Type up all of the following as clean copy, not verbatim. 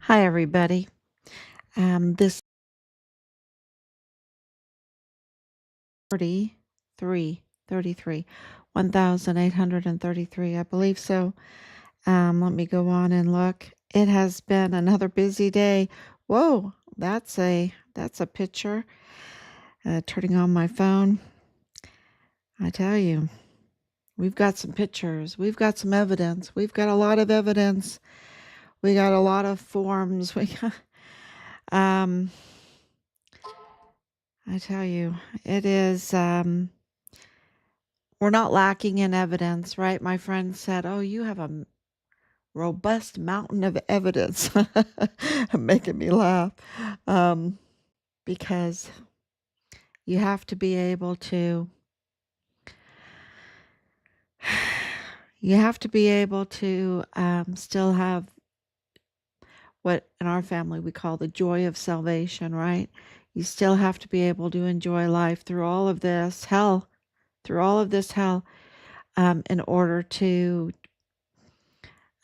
Hi, everybody. This 33, 1,833, I believe so. Let me go on and look. It has been another busy day. Whoa, that's a picture. Turning on my phone. I tell you, we've got some pictures. We've got some evidence. We've got a lot of evidence. We got a lot of forms. Um, I tell you, it is. We're not lacking in evidence, right? My friend said, "Oh, you have a robust mountain of evidence." Making me laugh. Um, because you have to be able to, still have what in our family we call the joy of salvation, right? You still have to be able to enjoy life through all of this hell, in order to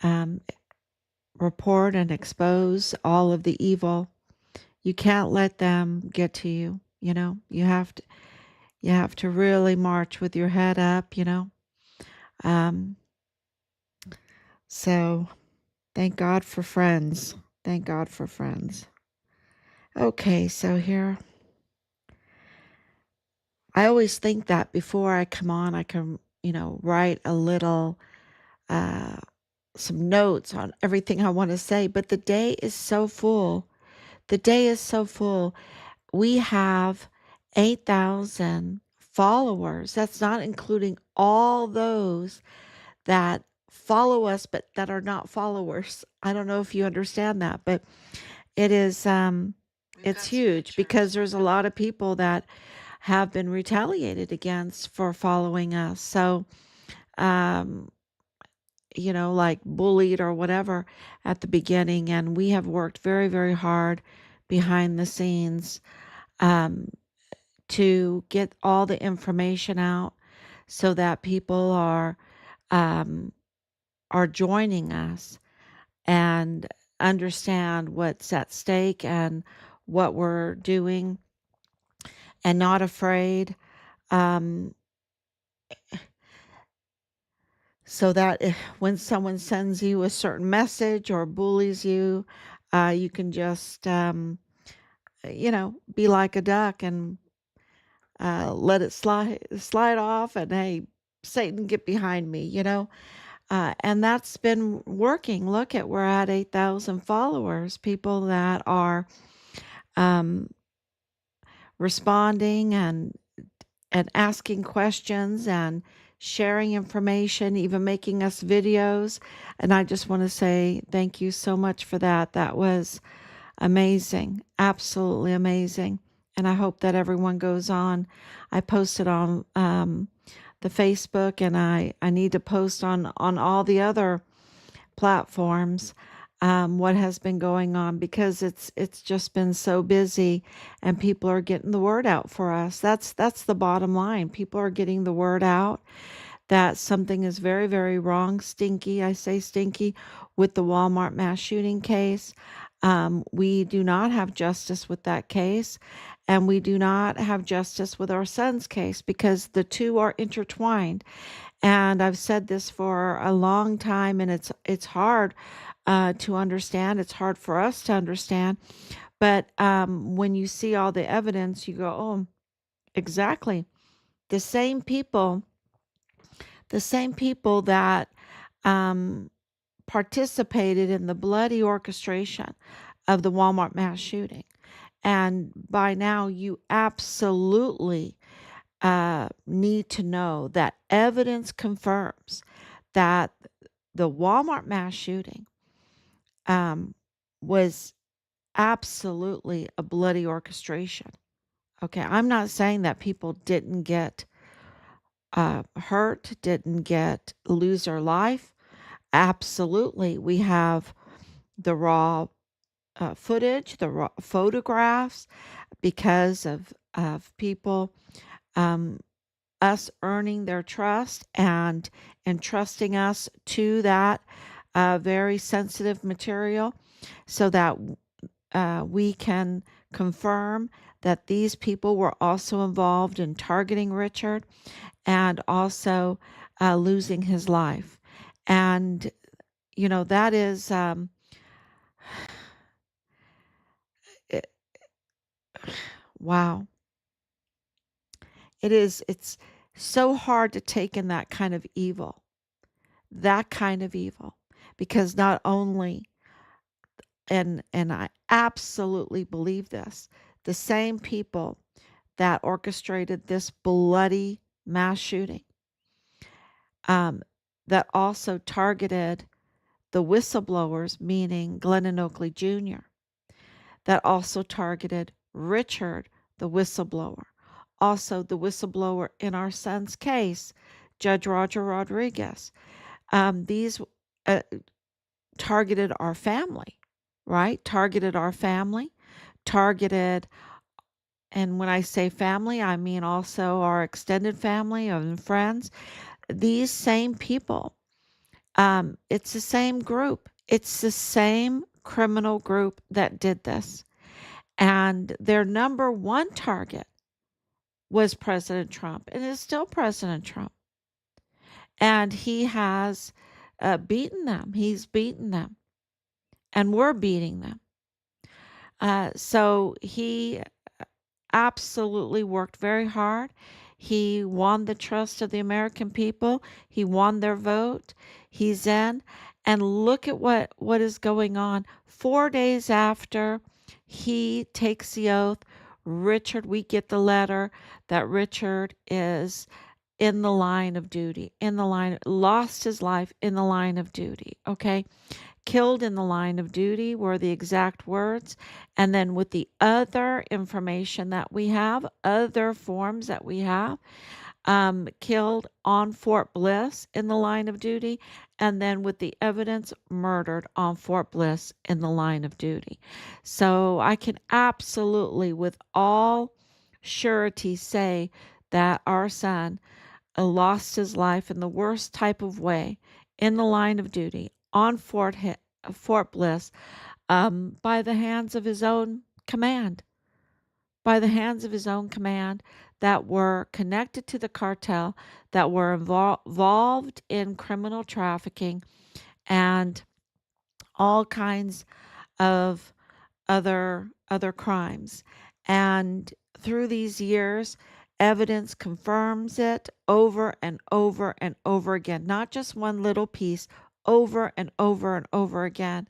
um, report and expose all of the evil. You can't let them get to you. You have to really march with your head up. Um, so thank God for friends. Thank God for friends. Okay, so here I always think that before I come on, I can write a little uh, some notes on everything I want to say. But the day is so full. The day is so full. We have 8,000 followers. That's not including all those that follow us but that are not followers. I don't know if you understand that, but it is it's huge because there's a lot of people that have been retaliated against for following us. So, um like bullied or whatever at the beginning, and we have worked very, very hard behind the scenes um to get all the information out so that people um, are joining us and understand what's at stake and what we're doing and not afraid. Um, so that when someone sends you a certain message or bullies you, you can just, be like a duck and let it slide off, and hey, Satan, get behind me. And that's been working. Look at, we're at 8,000 followers, people that are um, responding and asking questions and sharing information, even making us videos. And I just want to say thank you so much for that. That was amazing, absolutely amazing. And I hope that everyone goes on. I posted on the Facebook, and I need to post on all the other platforms what has been going on, because it's just been so busy, and people are getting the word out for us. That's the bottom line. People are getting the word out that something is very, very wrong, stinky. I say stinky with the Walmart mass shooting case. We do not have justice with that case, and we do not have justice with our son's case, because the two are intertwined. And I've said this for a long time, and it's hard to understand. It's hard for us to understand. But when you see all the evidence, you go, "Oh, exactly." The same people, that um, participated in the bloody orchestration of the Walmart mass shooting. And by now, you absolutely need to know that evidence confirms that the Walmart mass shooting um, was absolutely a bloody orchestration. Okay, I'm not saying that people didn't get hurt, didn't get lose their life. Absolutely, we have the raw footage, the raw photographs, because of people, um, us earning their trust and entrusting us to that very sensitive material, so that we can confirm that these people were also involved in targeting Richard and also losing his life. And, that is, it, wow. It's so hard to take in that kind of evil, because not only, and I absolutely believe this, the same people that orchestrated this bloody mass shooting, um, that also targeted the whistleblowers, meaning Glenn and Oakley Jr., that also targeted Richard, the whistleblower, also the whistleblower in our son's case, Judge Roger Rodriguez. These uh, targeted our family, right? Targeted our family, targeted, and when I say family, I mean also our extended family and friends. These same people, it's the same group. It's the same criminal group that did this. And their number one target was President Trump, and is still President Trump. And he has beaten them. He's beaten them, and we're beating them. So he absolutely worked very hard. He won the trust of the American people. He won their vote. He's in. And look at what is going on. 4 days after he takes the oath, we get the letter that Richard is in the line of duty, lost his life in the line of duty. Okay. Killed in the line of duty were the exact words. And then with the other information that we have, other forms that we have, killed on Fort Bliss in the line of duty, and then with the evidence, murdered on Fort Bliss in the line of duty. So I can absolutely, with all surety, say that our son lost his life in the worst type of way in the line of duty on Fort Bliss, by the hands of his own command, that were connected to the cartel, that were involved in criminal trafficking and all kinds of other crimes. And through these years, evidence confirms it over and over and over again, not just one little piece, over and over and over again.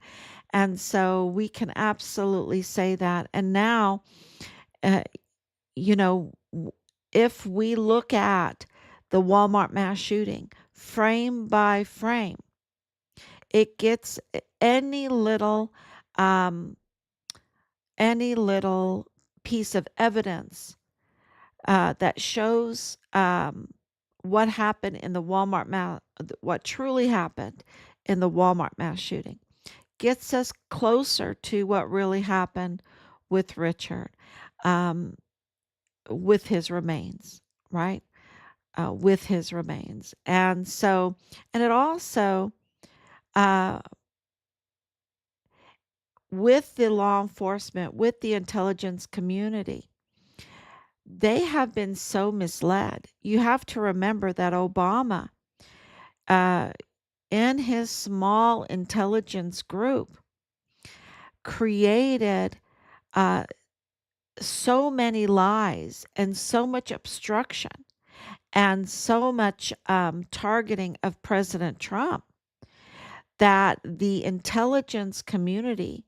And so we can absolutely say that. And now, uh, you know, if we look at the Walmart mass shooting frame by frame, it gets um, any little piece of evidence that shows what happened in the what truly happened in the Walmart mass shooting, gets us closer to what really happened with Richard, um, with his remains, right? With his remains. And so, and it also, uh, with the law enforcement, with the intelligence community, they have been so misled. You have to remember that Obama, uh, in his small intelligence group, created uh, so many lies and so much obstruction and so much targeting of President Trump, that the intelligence community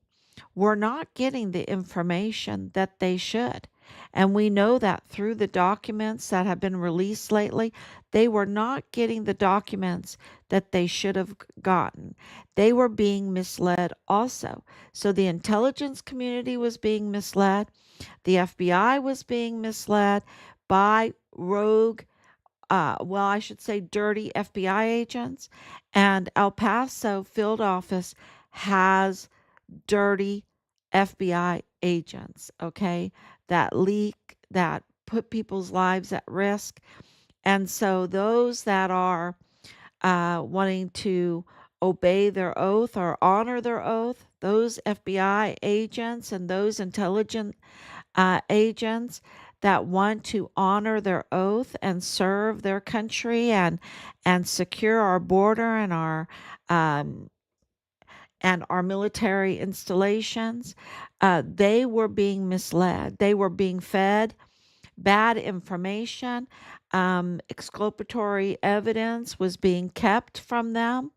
were not getting the information that they should. And we know that through the documents that have been released lately, they were not getting the documents that they should have gotten. They were being misled also. So the intelligence community was being misled. The FBI was being misled by rogue, well, I should say dirty FBI agents. And El Paso field office has dirty FBI agents, okay, that leak, that put people's lives at risk. And so those that are wanting to obey their oath or honor their oath, those FBI agents and those intelligence agents that want to honor their oath and serve their country and secure our border um, and our military installations, they were being misled. They were being fed bad information. Exculpatory evidence was being kept from them,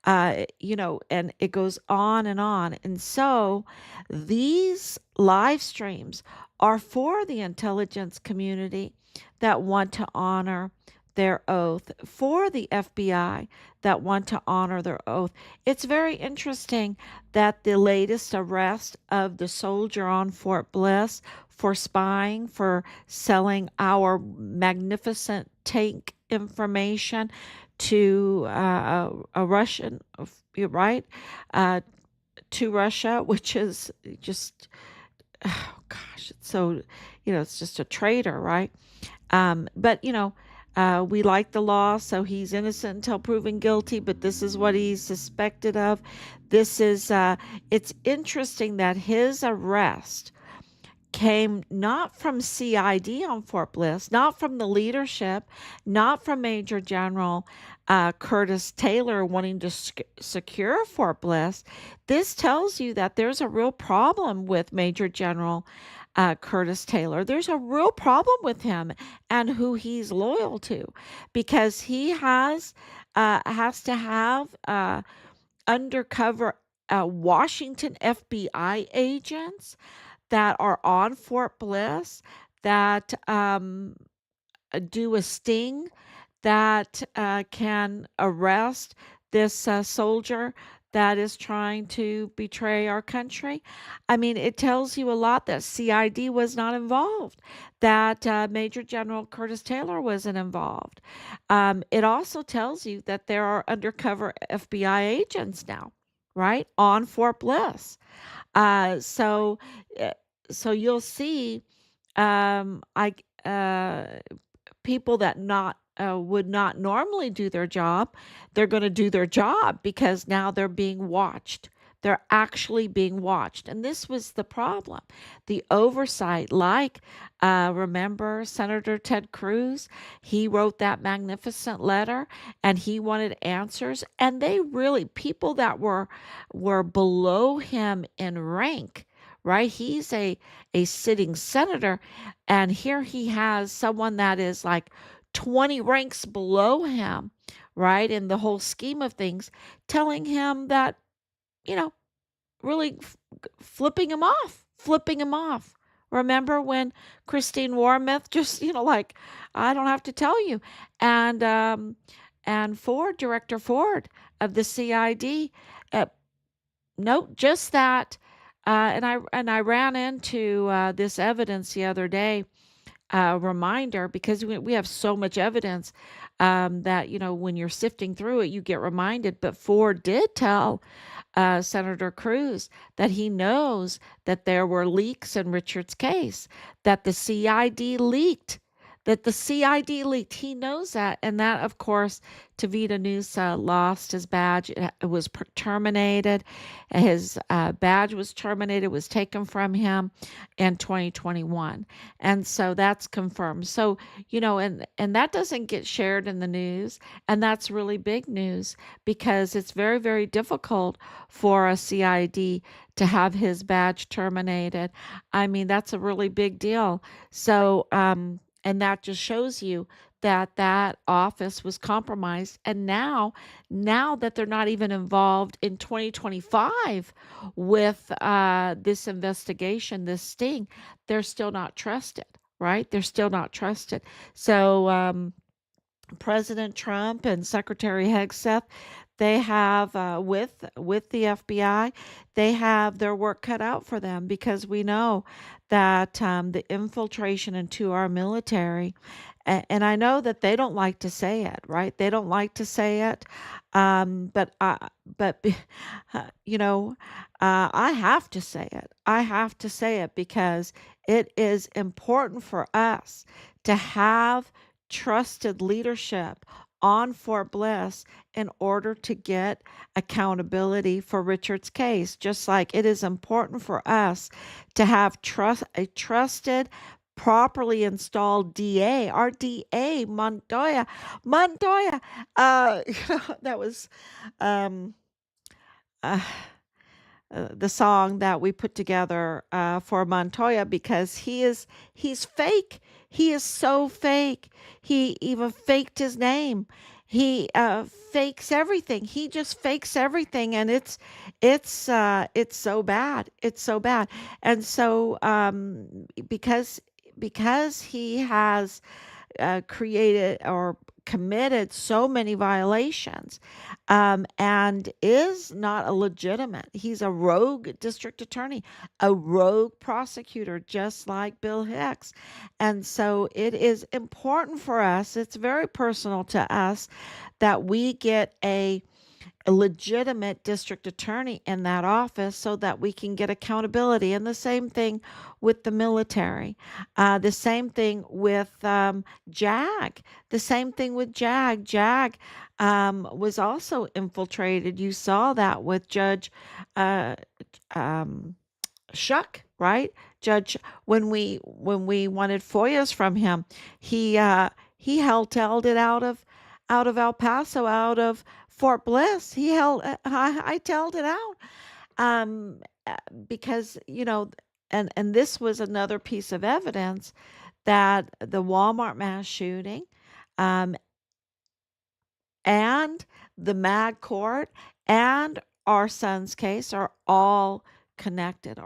and it goes on and on. And so these live streams are for the intelligence community that want to honor their oath, for the FBI that want to honor their oath. It's very interesting that the latest arrest of the soldier on Fort Bliss for spying, for selling our magnificent tank information to a Russian, right? Uh, to Russia, which is just, oh gosh, it's so, it's just a traitor, right? But we like the law, so he's innocent until proven guilty, but this is what he's suspected of. It's interesting that his arrest came not from CID on Fort Bliss, not from the leadership, not from Major General Curtis Taylor wanting to secure Fort Bliss. This tells you that there's a real problem with Major General Curtis Taylor. There's a real problem with him and who he's loyal to, because he has to have undercover Washington FBI agents that are on Fort Bliss that do a sting that can arrest this soldier that is trying to betray our country. I mean, it tells you a lot that CID was not involved, that Major General Curtis Taylor wasn't involved. It also tells you that there are undercover FBI agents now, right, on Fort Bliss. Uh, so, uh, so you'll see, I people that not would not normally do their job, they're going to do their job because now they're being watched. They're actually being watched. And this was the problem. The oversight, like, remember Senator Ted Cruz? He wrote that magnificent letter and he wanted answers. And they really, people that were below him in rank, right? He's a sitting senator, and here he has someone that is like 20 ranks below him, right? In the whole scheme of things, telling him that, you know, really flipping him off. Remember when Christine Wormuth just, like, I don't have to tell you. And Ford, Director Ford of the CID, uh, no, just that. And I ran into this evidence the other day, reminder, because we have so much evidence that, when you're sifting through it, you get reminded. But Ford did tell Senator Cruz that he knows that there were leaks in Richard's case, that the CID leaked. That the CID leaked. He knows that. And that, of course, Tavita Nusa lost his badge. It was terminated. His badge was terminated, was taken from him in 2021. And so that's confirmed. So, and that doesn't get shared in the news. And that's really big news, because it's very, very difficult for a CID to have his badge terminated. I mean, that's a really big deal. So, and that just shows you that that office was compromised. And now that they're not even involved in 2025 with this investigation, this sting, they're still not trusted, right? They're still not trusted. So President Trump and Secretary Hegseth, they have with the FBI, they have their work cut out for them, because we know that the infiltration into our military, and I know that they don't like to say it, right? They don't like to say it, but I have to say it. I have to say it because it is important for us to have trusted leadership on Fort Bliss in order to get accountability for Richard's case. Just like it is important for us to have a trusted, properly installed DA. Our DA, Montoya. That was um, uh, the song that we put together for Montoya, because he's fake. He is so fake. He even faked his name. He fakes everything. He just fakes everything, and it's so bad. It's so bad. And so because he has created or committed so many violations, and is not a legitimate. He's a rogue district attorney, a rogue prosecutor, just like Bill Hicks. And so it is important for us, it's very personal to us, that we get a legitimate district attorney in that office so that we can get accountability. And the same thing with the military. The same thing with JAG. The same thing with JAG. JAG was also infiltrated. You saw that with Judge uh, um, Shuck, right? Judge, when we wanted FOIAs from him, he held it out of El Paso, out of Fort Bliss. He held I held it out, um, uh, because and this was another piece of evidence that the Walmart mass shooting, um, and the Mag Court and our son's case are all connected,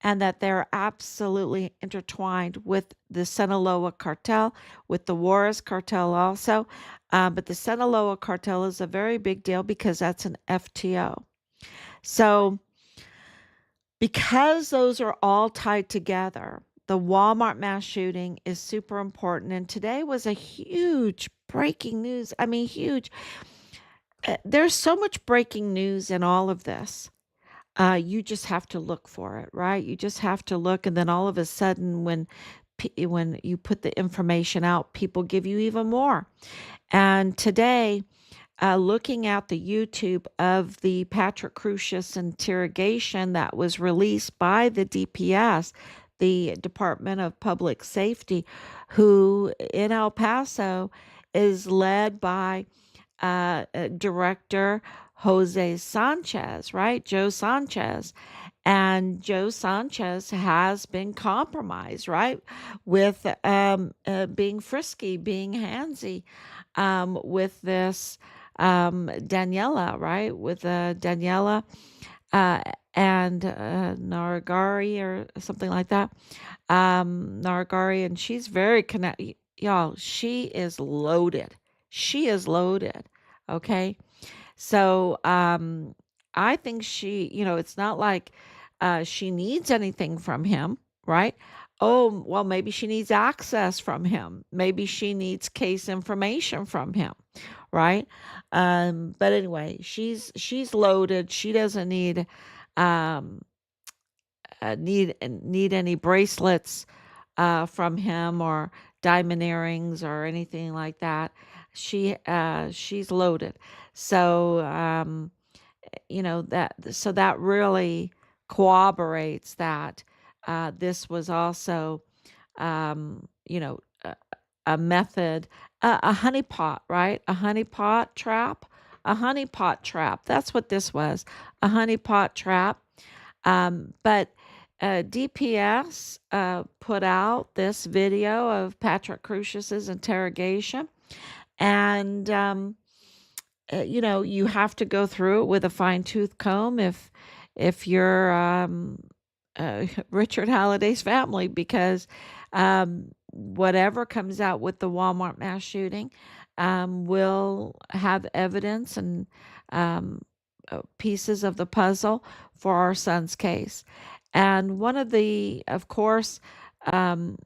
and that they're absolutely intertwined with the Sinaloa cartel, with the Juarez cartel also. But the Sinaloa cartel is a very big deal because that's an FTO. So, because those are all tied together, the Walmart mass shooting is super important. And today was a huge breaking news. I mean, huge. There's so much breaking news in all of this. You just have to look for it, right? You just have to look, and then all of a sudden, when you put the information out, people give you even more. And today, looking at the YouTube of the Patrick Crusius interrogation that was released by the DPS, the Department of Public Safety, who in El Paso is led by director Jose Sanchez, right? Joe Sanchez. And Joe Sanchez has been compromised, right? With being frisky, being handsy, with this Daniela, right? With Daniela uh, and Naragari or something like that. Naragari, and she's very connected. Y'all, she is loaded. She is loaded. Okay. So I think it's not like she needs anything from him, right? Oh, well, maybe she needs access from him. Maybe she needs case information from him, right? But anyway, she's loaded. She doesn't um, need any bracelets from him or diamond earrings or anything like that. She's loaded. So that really corroborates that this was also a method, a honeypot, right? A honeypot trap. That's what this was, a honeypot trap. But DPS put out this video of Patrick Crusius's interrogation, and you have to go through it with a fine tooth comb if you're Richard Halliday's family, because whatever comes out with the Walmart mass shooting will have evidence and pieces of the puzzle for our son's case. And one of of course, um,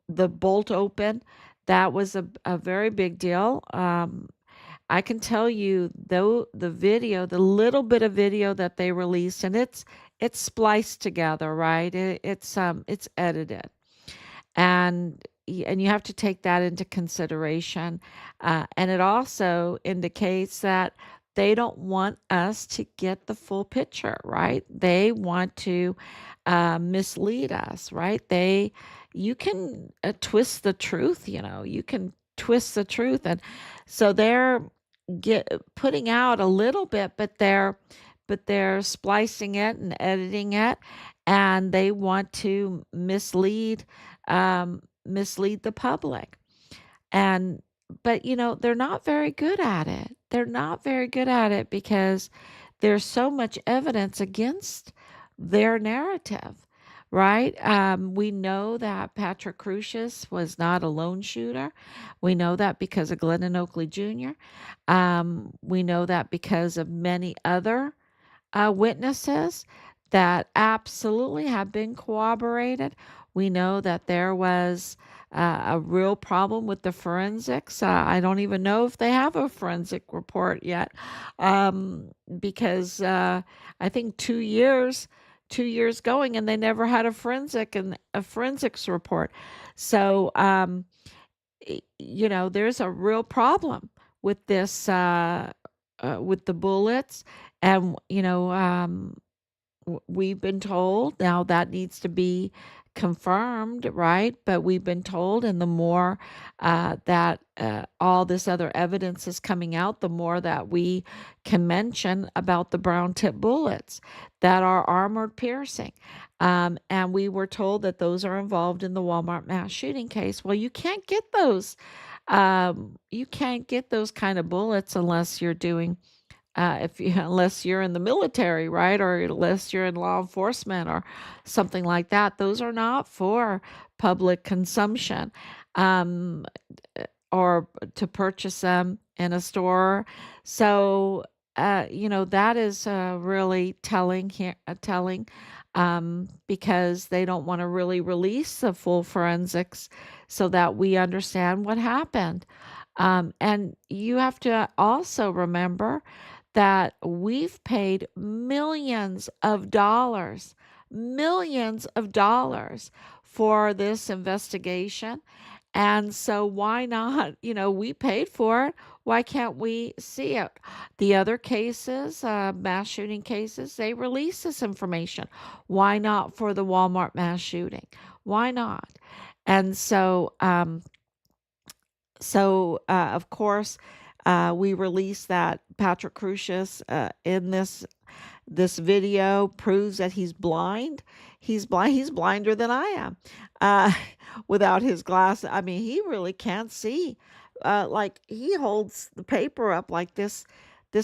the bolt open, that was a very big deal. I can tell you, though, the little bit of video that they released, and it's spliced together, right? It's edited, and and you have to take that into consideration. And it also indicates that they don't want us to get the full picture, right? They want to mislead us, right? You can twist the truth, you can twist the truth. And so they're putting out a little bit, but they're splicing it and editing it, and they want to mislead the public. And but they're not very good at it. They're not very good at it because there's so much evidence against their narrative, right? We know that Patrick Crusius was not a lone shooter. We know that because of Glennon Oakley Jr. We know that because of many other witnesses that absolutely have been corroborated. We know that there was a real problem with the forensics. I don't even know if they have a forensic report yet, because I think 2 years going, and they never had a forensics report. So there's a real problem with this, with the bullets, and we've been told now that needs to be confirmed, right? But we've been told, and the more that all this other evidence is coming out, the more that we can mention about the brown tip bullets that are armored piercing. And we were told that those are involved in the Walmart mass shooting case. Well, you can't get those. You can't get those kind of bullets unless you're doing if you unless you're in the military, right, or unless you're in law enforcement or something like that. Those are not for public consumption, um, or to purchase them in a store. So, that is really telling here, because they don't want to really release the full forensics so that we understand what happened. And you have to also remember that we've paid millions of dollars for this investigation. And so why not? We paid for it. Why can't we see it? The other cases, mass shooting cases, they release this information. Why not for the Walmart mass shooting? Why not? And of course, we released that Patrick Crusius in this video proves that he's blind. He's blind. He's blinder than I am. Uh, without his glasses, I mean, he really can't see. Like he holds the paper up like this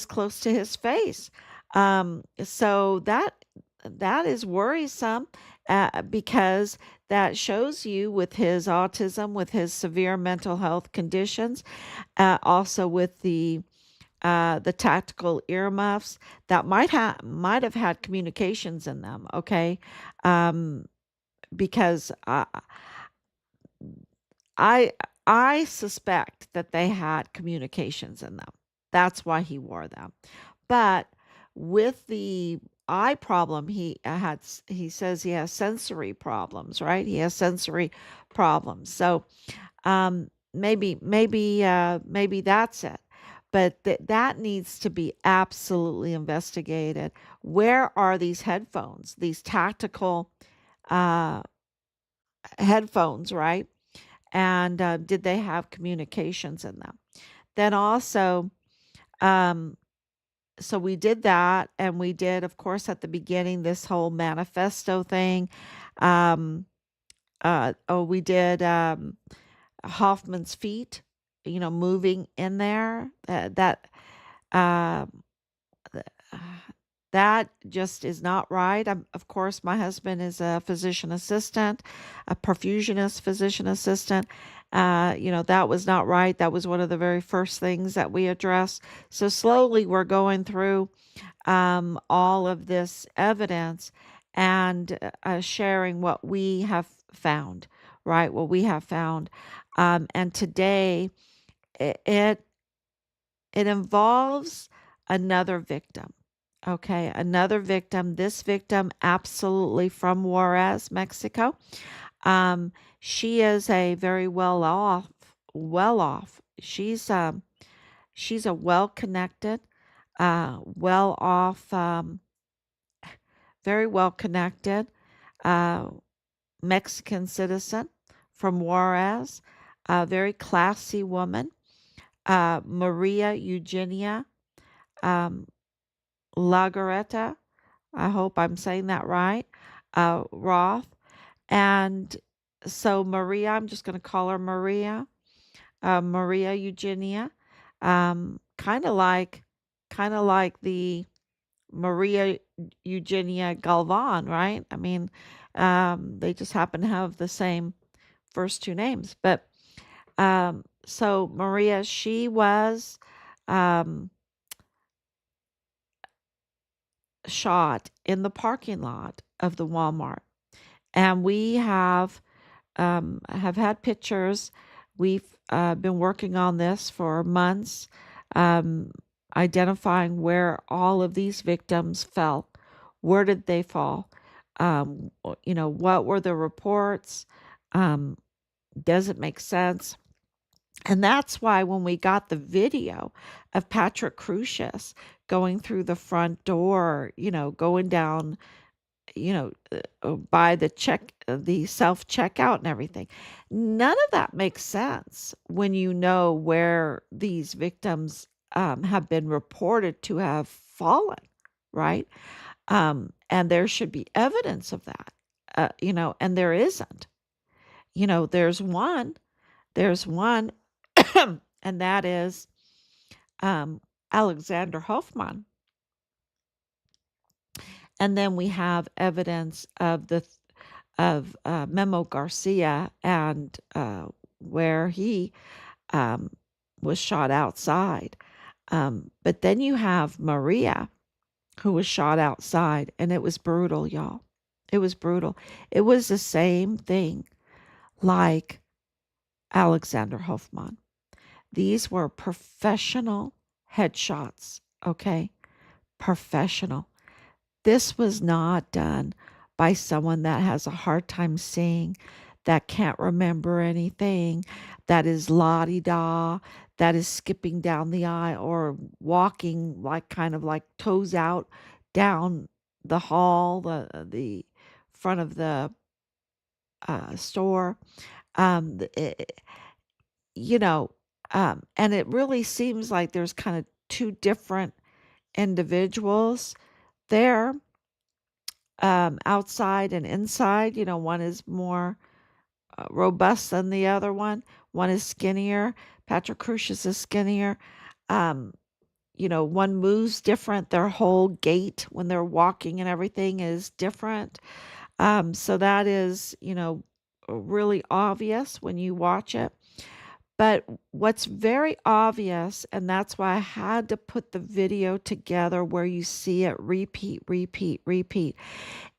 close to his face. So that is worrisome, because that shows you with his autism, with his severe mental health conditions, also with the tactical earmuffs that might have had communications in them. Okay, um, because I I suspect that they had communications in them. That's why he wore them. But with the eye problem, he says he has sensory problems, right? He has sensory problems. So maybe that's it. But that needs to be absolutely investigated. Where are these headphones? These tactical uh, headphones, right? And did they have communications in them? Then also, um, so we did that, and we did, of course, at the beginning, this whole manifesto thing. Um, we did Hoffman's feet, moving in there. Uh, th- uh, that just is not right. Of course, my husband is a physician assistant, a perfusionist physician assistant. That was not right. That was one of the very first things that we addressed. So slowly we're going through all of this evidence and sharing what we have found, right? What we have found. And today it it involves another victim. Okay, another victim. This victim absolutely from Juarez, Mexico. She is a very well off. She's a well-connected, well-off, very well-connected uh, Mexican citizen from Juarez, a very classy woman, Maria Eugenia um, Legarreta. I hope I'm saying that right. Roth. And so Maria, I'm just going to call her Maria. Maria Eugenia. Kind of like the Maria Eugenia Galvan, right? I mean, they just happen to have the same first two names. But so Maria, she was um, shot in the parking lot of the Walmart, and we have had pictures. We've been working on this for months, um, identifying where all of these victims fell. Where did they fall? What were the reports? Um, does it make sense? And that's why when we got the video of Patrick Crusius going through the front door, going down, by the self checkout and everything, none of that makes sense when you know where these victims have been reported to have fallen, right? And there should be evidence of that, and there isn't. There's one, and that is um, Alexander Hoffman. And then we have evidence of Memo Garcia and where he um, was shot outside. But then you have Maria, who was shot outside, and it was brutal, y'all. It was brutal. It was the same thing like Alexander Hoffman. These were professional headshots, okay? Professional. This was not done by someone that has a hard time seeing, that can't remember anything, that is la-di-da, that is skipping down the aisle or walking like kind of like toes out down the hall, the front of the store. Um, it, you know, and it really seems like there's kind of two different individuals there, outside and inside. One is more robust than the other one. One is skinnier. Patrick Crucius is skinnier. Um, one moves different. Their whole gait when they're walking and everything is different. So that is, really obvious when you watch it. But what's very obvious, and that's why I had to put the video together where you see it repeat, repeat, repeat,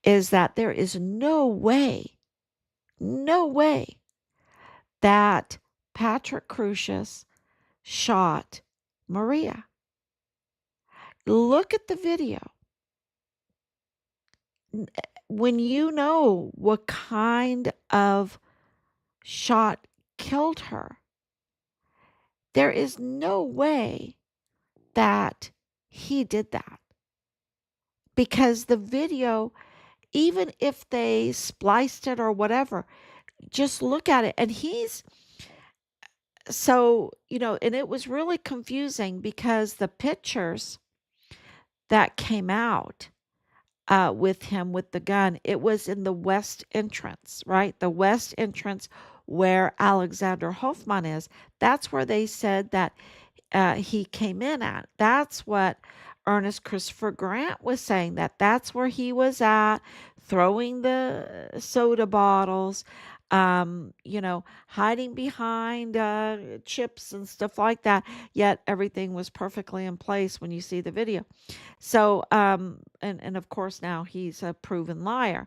is that there is no way that Patrick Crucius shot Maria. Look at the video. When you know what kind of shot killed her, there is no way that he did that. Because the video, even if they spliced it or whatever, just look at it. And and it was really confusing because the pictures that came out with him with the gun, it was in the west entrance, right? The west entrance where Alexander Hoffman is. That's where they said that he came in at. That's what Ernest Christopher Grant was saying, that's where he was at, throwing the soda bottles, hiding behind chips and stuff like that. Yet everything was perfectly in place when you see the video. So, and of course now he's a proven liar,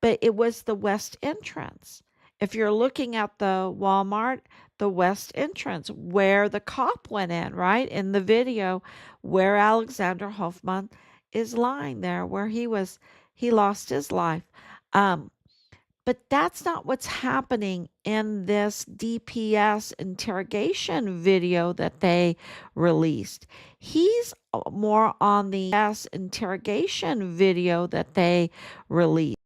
but it was the west entrance. If you're looking at the Walmart, the west entrance where the cop went in, right? In the video where Alexander Hoffman is lying there, where he lost his life. Um, But that's not what's happening in this DPS interrogation video that they released. He's more on the S interrogation video that they released.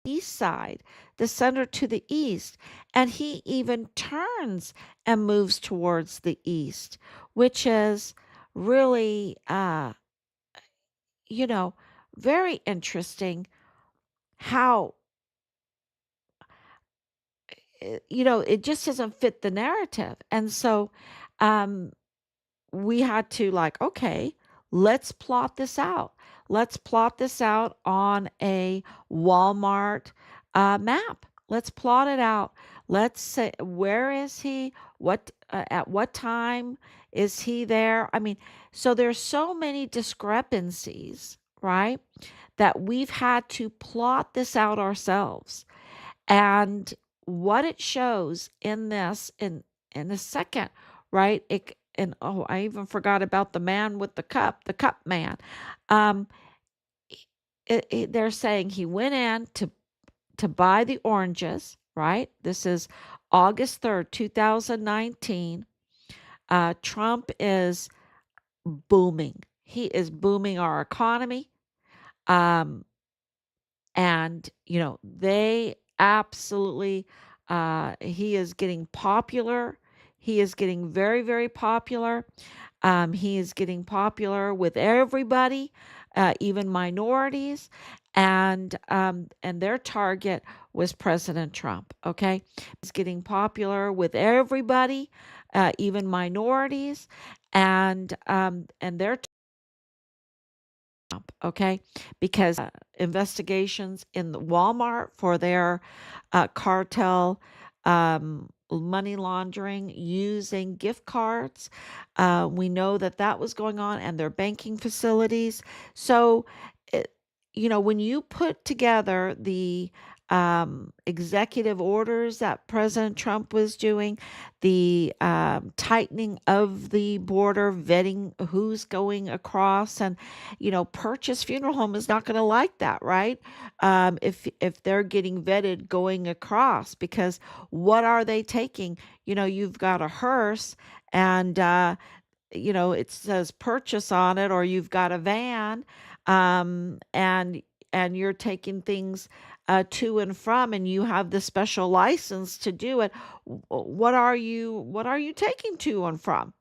East side, the center to the east, and he even turns and moves towards the east, which is really, you know, very interesting how it just doesn't fit the narrative. And so um, we had to, like, okay, let's plot this out. Let's plot this out on a Walmart map. Let's plot it out. Let's say, where is he? What at what time is he there? I mean, so there's so many discrepancies, right? That we've had to plot this out ourselves. And what it shows in this, in a second, right? And oh, I even forgot about the man with the cup man. Um, they're saying he went in to buy the oranges, right? This is August 3rd, 2019. Trump is booming. He is booming our economy. Um, and they absolutely, he is getting popular. He is getting very, very popular. He is getting popular with everybody, even minorities, and their target was President Trump. Okay, he's getting popular with everybody, even minorities, and their okay, because investigations in the Walmart for their cartel money laundering using gift cards. We know that that was going on, and their banking facilities. So, it, when you put together the executive orders that President Trump was doing, the tightening of the border, vetting who's going across, and Purchase Funeral Home is not going to like that, right? If they're getting vetted going across, because what are they taking? You've got a hearse, and it says purchase on it, or you've got a van, and you're taking things to and from, and you have the special license to do it. What are you taking to and from?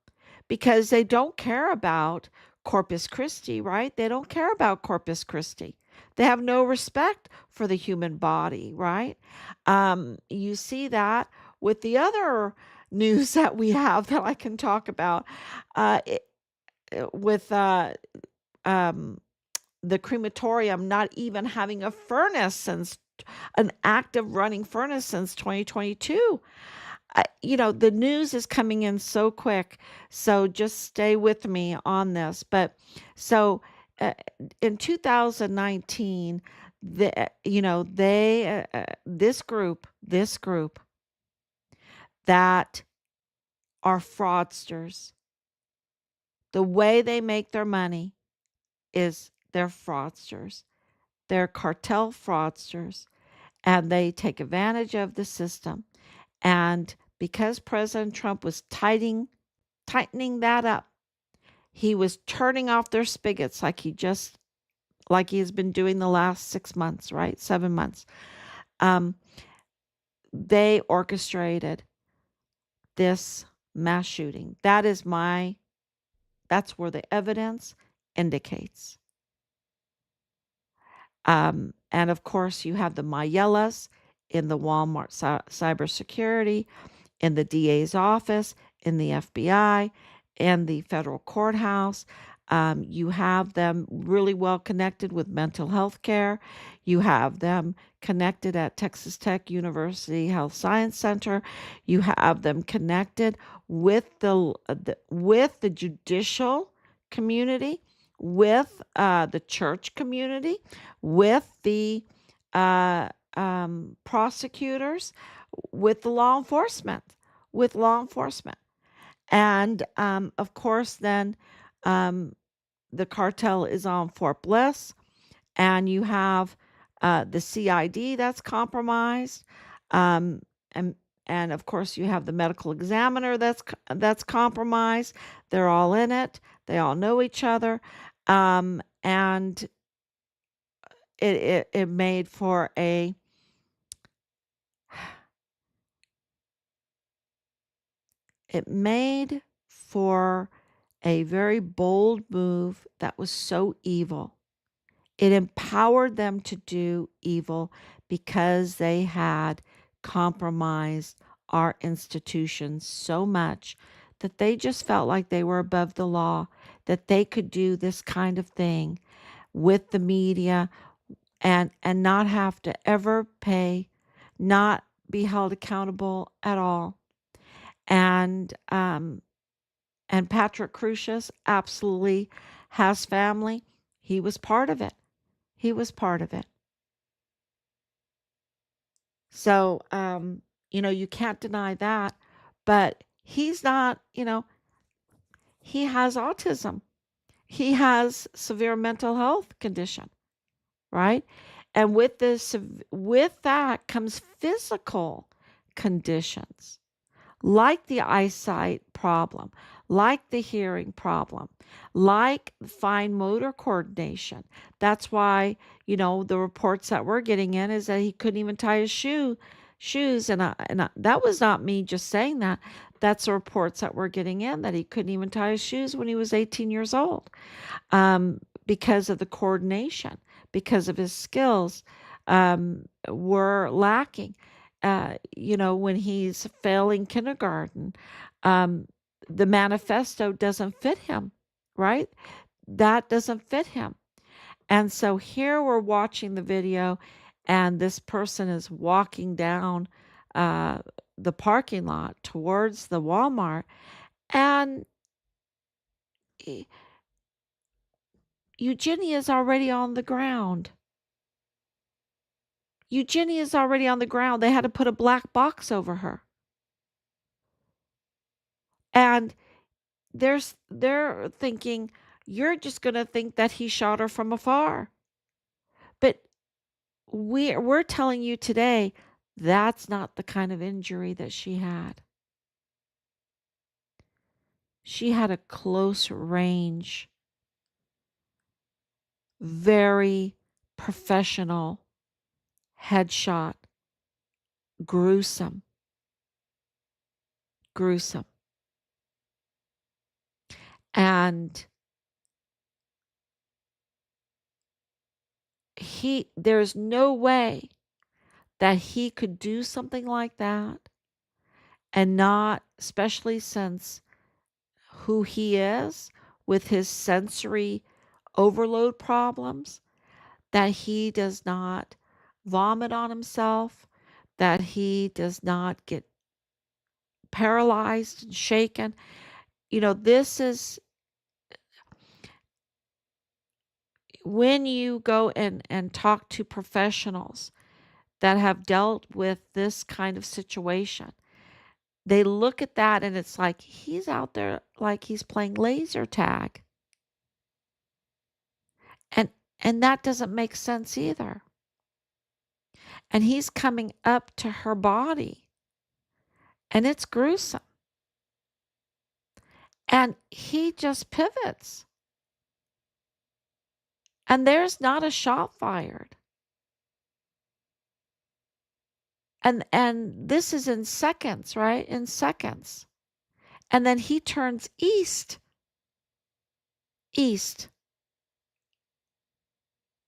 Because they don't care about Corpus Christi, right? They don't care about Corpus Christi. They have no respect for the human body, right? You see that with the other news that we have that I can talk about, uh, it, with um, the crematorium not even having a furnace since an active running furnace since 2022. The news is coming in so quick, so just stay with me on this. But so uh, in 2019, this group that are fraudsters. The way they make their money is they're fraudsters. They're cartel fraudsters, and they take advantage of the system. And because President Trump was tightening that up, he was turning off their spigots like he has been doing the last 6 months, right? 7 months. Um, they orchestrated this mass shooting. That's where the evidence indicates. And of course, you have the Mayellas in the Walmart cybersecurity, in the DA's office, in the FBI, and the federal courthouse. You have them really well connected with mental health care. You have them connected at Texas Tech University Health Science Center. You have them connected with the judicial community, with the church community, with the uh, prosecutors, with the law enforcement. And of course, then um, the cartel is on Fort Bliss, and you have the CID that's compromised, um, and and of course you have the medical examiner that's compromised. They're all in it. They all know each other, and it made for a it made for a very bold move that was so evil. It empowered them to do evil because they had compromised our institutions so much that they just felt like they were above the law, that they could do this kind of thing with the media and not have to ever pay, not be held accountable at all. And and Patrick Crusius absolutely has family. He was part of it. He was part of it. So, you can't deny that. But he's not, he has autism. He has severe mental health condition, right? And with that comes physical conditions like the eyesight problem, like the hearing problem, like fine motor coordination. That's why, the reports that we're getting in is that he couldn't even tie his shoes. That was not me just saying that. That's the reports that we're getting in, that he couldn't even tie his shoes when he was 18 years old, because of the coordination, because of his skills were lacking. When he's failing kindergarten, um, the manifesto doesn't fit him, right? That doesn't fit him. And so here we're watching the video, and this person is walking down uh, the parking lot towards the Walmart, and e- Eugenia is already on the ground. Eugenia is already on the ground. They had to put a black box over her. And they're thinking you're just going to think that he shot her from afar. But we're telling you today that's not the kind of injury that she had. She had a close range, very professional headshot. Gruesome, gruesome. And there's no way that he could do something like that and not, especially since who he is with his sensory overload problems, that he does not vomit on himself, that he does not get paralyzed and shaken. This is when you go and talk to professionals that have dealt with this kind of situation. They look at that and it's like he's out there like he's playing laser tag. And that doesn't make sense either. And he's coming up to her body and it's gruesome. And he just pivots. And there's not a shot fired. And this is in seconds, right? In seconds. And then he turns east. East.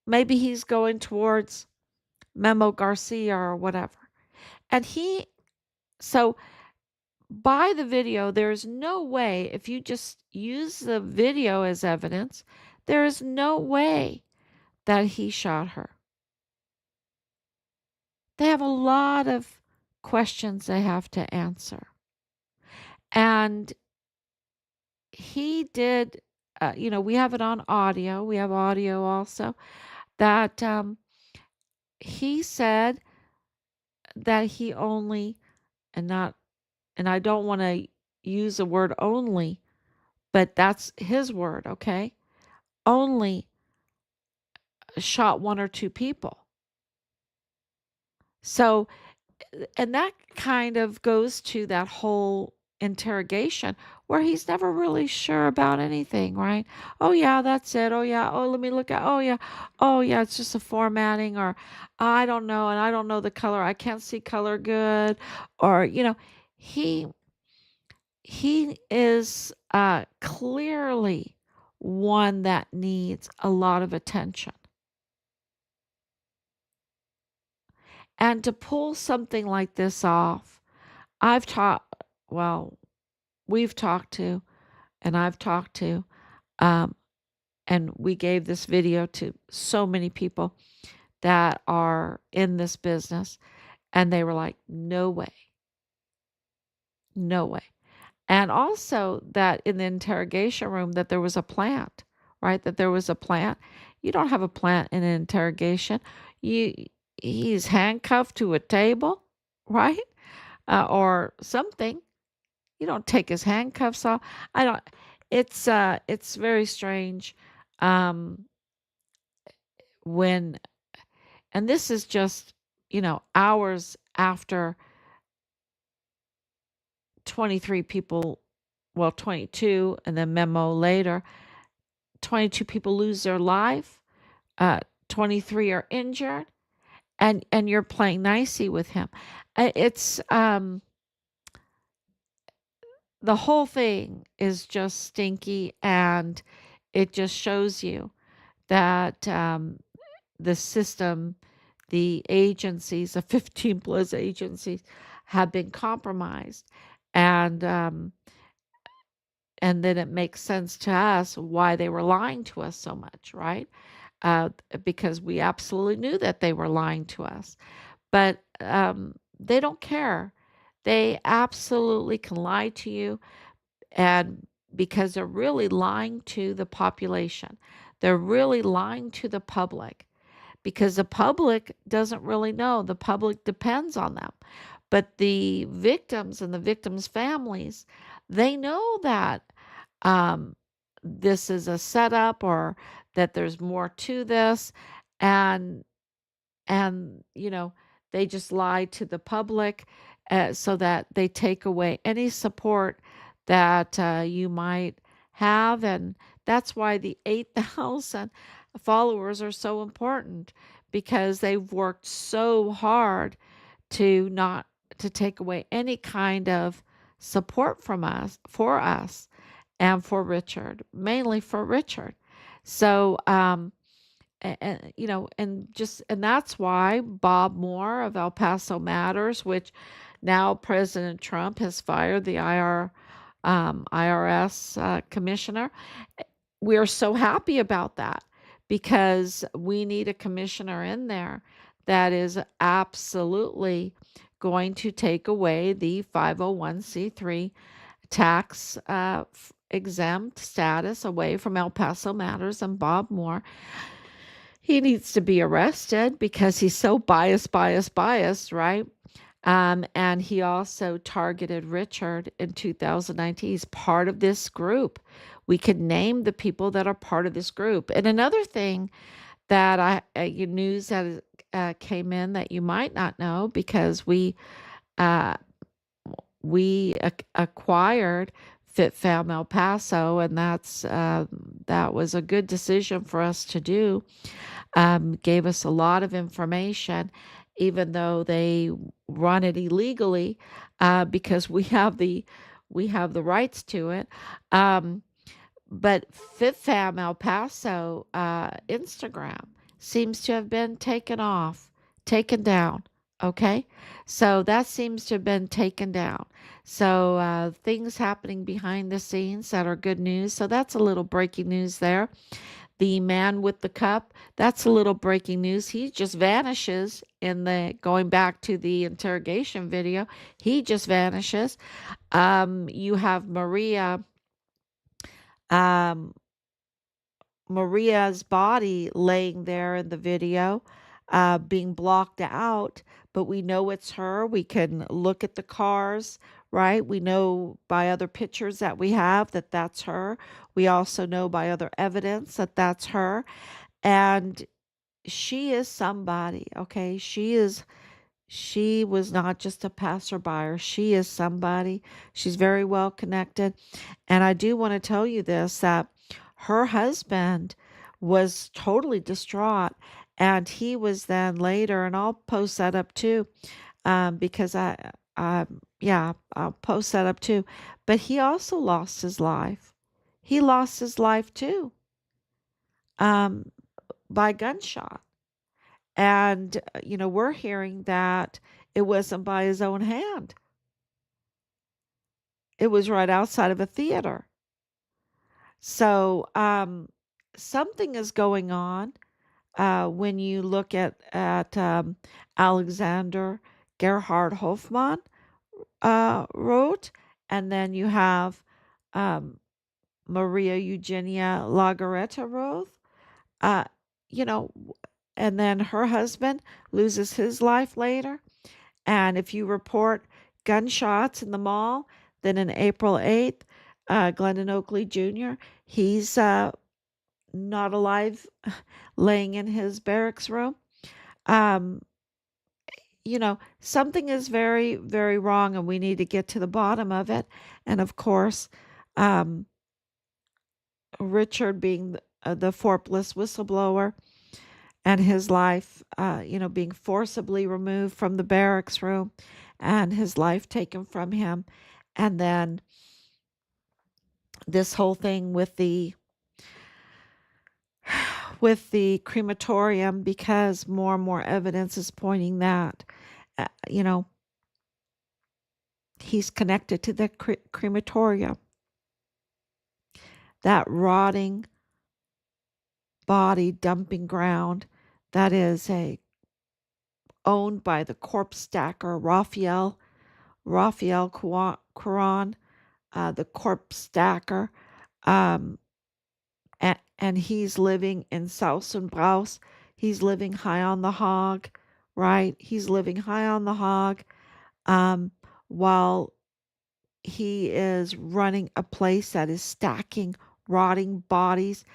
Maybe he's going towards Memo Garcia or whatever. And so by the video, there's no way, if you just use the video as evidence, there is no way that he shot her. They have a lot of questions they have to answer. And he did, we have it on audio. We have audio also that he said that he only, and not, and I don't want to use the word only, but that's his word, okay? Only shot one or two people. So, and that kind of goes to that whole interrogation where he's never really sure about anything, right? Oh yeah, that's it. Oh yeah. Oh, let me look at. Oh yeah. Oh yeah, it's just a formatting, or I don't know, and I don't know the color. I can't see color good, or he he is clearly one that needs a lot of attention. And to pull something like this off, I've taught, well, we've talked to, and I've talked to, um, and we gave this video to so many people that are in this business, and they were like, no way, no way. And also that in the interrogation room that there was a plant, right? That there was a plant. You don't have a plant in an interrogation. You he's handcuffed to a table, right? Or something. You don't take his handcuffs off. I don't it's very strange um when and this is just, hours after 23 people, well 22 and then memo later, 22 people lose their life, 23 are injured, and you're playing nicey with him. It's the whole thing is just stinky, and it just shows you that the system, the agencies, the 15 plus agencies have been compromised. And and then it makes sense to us why they were lying to us so much, right? Uh, because we absolutely knew that they were lying to us. But they don't care. They absolutely can lie to you, and because they're really lying to the population, they're really lying to the public, because the public doesn't really know. The public depends on them. But the victims and the victims' families, they know that um, this is a setup, or that there's more to this. And they just lie to the public, so that they take away any support that you might have. And that's why the 8,000 followers are so important, because they've worked so hard to not to take away any kind of support from us, for us, and for Richard, mainly for Richard. So and that's why Bob Moore of El Paso Matters, which now President Trump has fired the IRS commissioner. We are so happy about that, because we need a commissioner in there that is absolutely going to take away the 501c3 tax exempt status away from El Paso Matters and Bob Moore. He needs to be arrested because he's so biased, right? And he also targeted Richard in 2019. He's part of this group. We could name the people that are part of this group. And another thing that news that came in that you might not know, because uh, we acquired FitFam El Paso, and that was a good decision for us to do. Gave us a lot of information, even though they run it illegally, because we have the rights to it. Um, but FitFam El Paso Instagram seems to have been taken down. Okay, so that seems to have been taken down. So things happening behind the scenes that are good news. So that's a little breaking news there. The man with the cup, that's a little breaking news. He just vanishes in the going back to the interrogation video. He just vanishes. You have um, Maria's body laying there in the video, being blocked out, but we know it's her. We can look at the cars, right? We know by other pictures that we have that that's her. We also know by other evidence that that's her. And she is somebody, okay? She was not just a passerby. She is somebody. She's very well connected. And I do want to tell you this, that her husband was totally distraught. And he was then later, and I'll post that up too, because yeah, I'll post that up too. But he also lost his life. He lost his life too, um, by gunshot. And, we're hearing that it wasn't by his own hand. It was right outside of a theater. So, something is going on when you look at Alexander Gerhard Hofmann wrote, and then you have um, Maria Eugenia Legarreta Rothe. Uh, you know, and then her husband loses his life later. And if you report gunshots in the mall, then in April 8th, Glendon Oakley Jr., he's not alive, laying in his barracks room. Um, something is very, very wrong, and we need to get to the bottom of it. And of course, um, Richard being the Fort Bliss whistleblower, and his life, being forcibly removed from the barracks room and his life taken from him. And then this whole thing with the crematorium, because more and more evidence is pointing that, uh, you know, he's connected to the crematorium, that rotting body dumping ground that is owned by the corpse stacker Raphael Quran, the corpse stacker, um, and he's living in Sausenbraus. He's living high on the hog, right? He's living high on the hog, um, while he is running a place that is stacking rotting bodies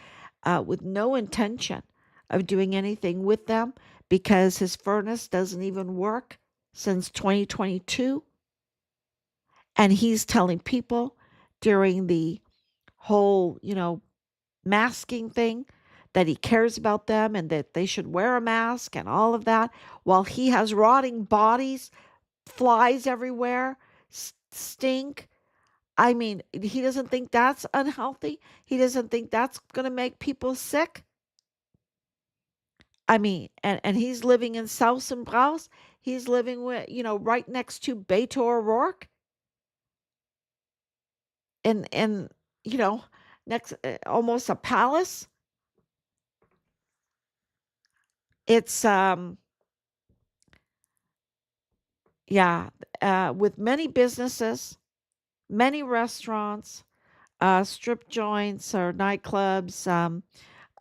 with no intention of doing anything with them, because his furnace doesn't even work since 2022. And he's telling people during the whole, masking thing, that he cares about them and that they should wear a mask and all of that, while he has rotting bodies, flies everywhere, stink. I mean, he doesn't think that's unhealthy. He doesn't think that's going to make people sick. I mean, and he's living in Sausenbraus. He's living with, right next to Beto O'Rourke, and next, almost a palace. It's yeah, with many businesses, many restaurants, strip joints or nightclubs,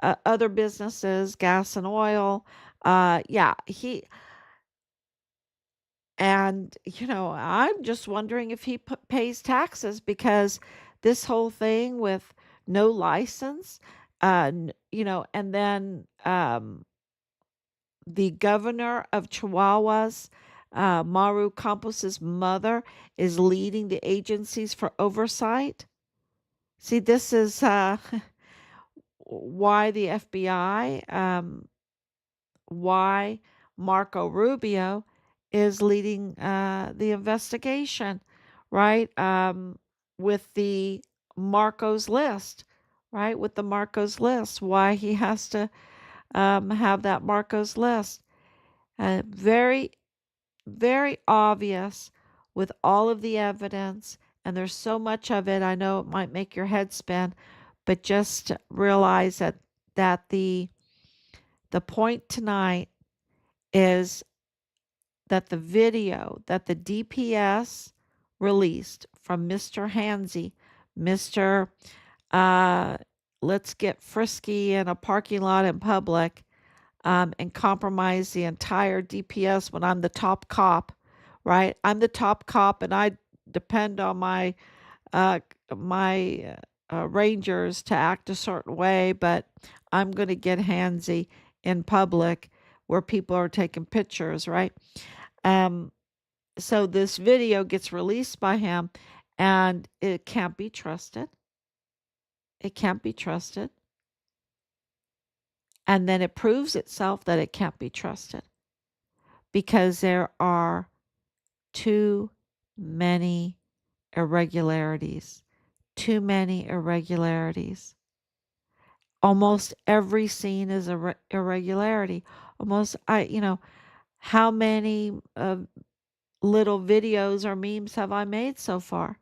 other businesses, gas and oil. Yeah, I'm just wondering if he pays taxes, because this whole thing with no license, and then the governor of Chihuahua's, Maru Campos's mother, is leading the agencies for oversight. See, this is why the FBI, why Marco Rubio is leading the investigation, right? With the Marco's list, right? With the Marco's list, why he has to have that Marco's list. Very, very obvious with all of the evidence, and there's so much of it. I know it might make your head spin, but just realize that the point tonight is that the video that the DPS released from Mr. Hansy, Mr. Uh, let's get frisky in a parking lot in public, and compromise the entire DPS when I'm the top cop, right? I'm the top cop, and I depend on uh, my rangers to act a certain way, but I'm going to get handsy in public where people are taking pictures, right? Um, so this video gets released by him, and it can't be trusted. It can't be trusted. And then it proves itself that it can't be trusted because there are too many irregularities. Too many irregularities. Almost every scene is a irregularity. Almost, how many little videos or memes have I made so far?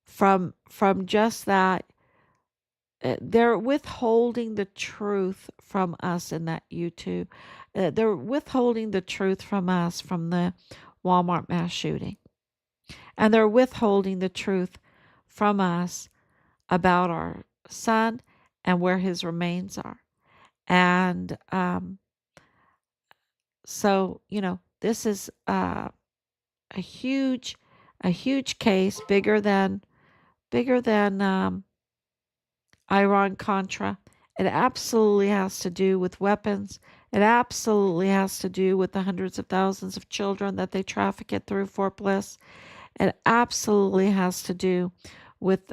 From just that, they're withholding the truth from us in that YouTube. They're withholding the truth from us from the Walmart mass shooting. And they're withholding the truth from us about our son and where his remains are. And so, this is a huge, case, bigger than Iran Contra. It absolutely has to do with weapons. It absolutely has to do with the hundreds of thousands of children that they traffic it through Fort Bliss. It absolutely has to do with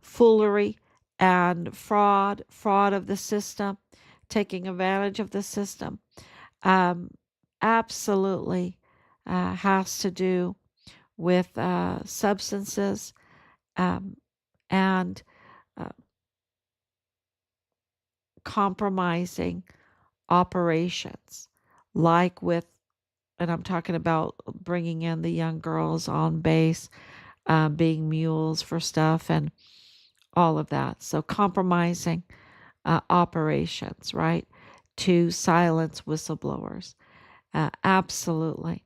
foolery and fraud of the system, taking advantage of the system. Absolutely has to do with substances and compromising operations, like with, and I'm talking about bringing in the young girls on base, being mules for stuff and all of that. So compromising operations, right, to silence whistleblowers. Absolutely.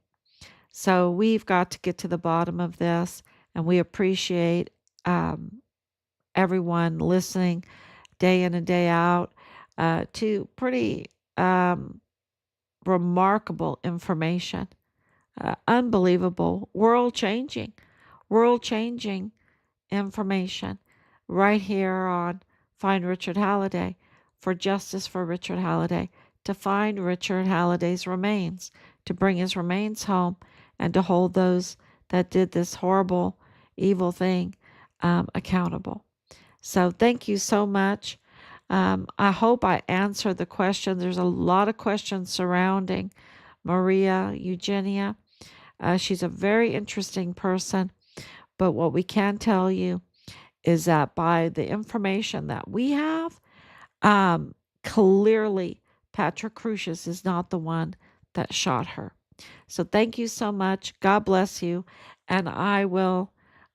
So we've got to get to the bottom of this, and we appreciate everyone listening day in and day out to pretty remarkable information, unbelievable, world changing information right here on Find Richard Halliday, for justice for Richard Halliday, to find Richard Halliday's remains, to bring his remains home, and to hold those that did this horrible, evil thing accountable. So thank you so much. I hope I answered the question. There's a lot of questions surrounding María Eugenia. She's a very interesting person, but what we can tell you is that by the information that we have, clearly Patrick Crusius is not the one that shot her. So thank you so much. God bless you. And I will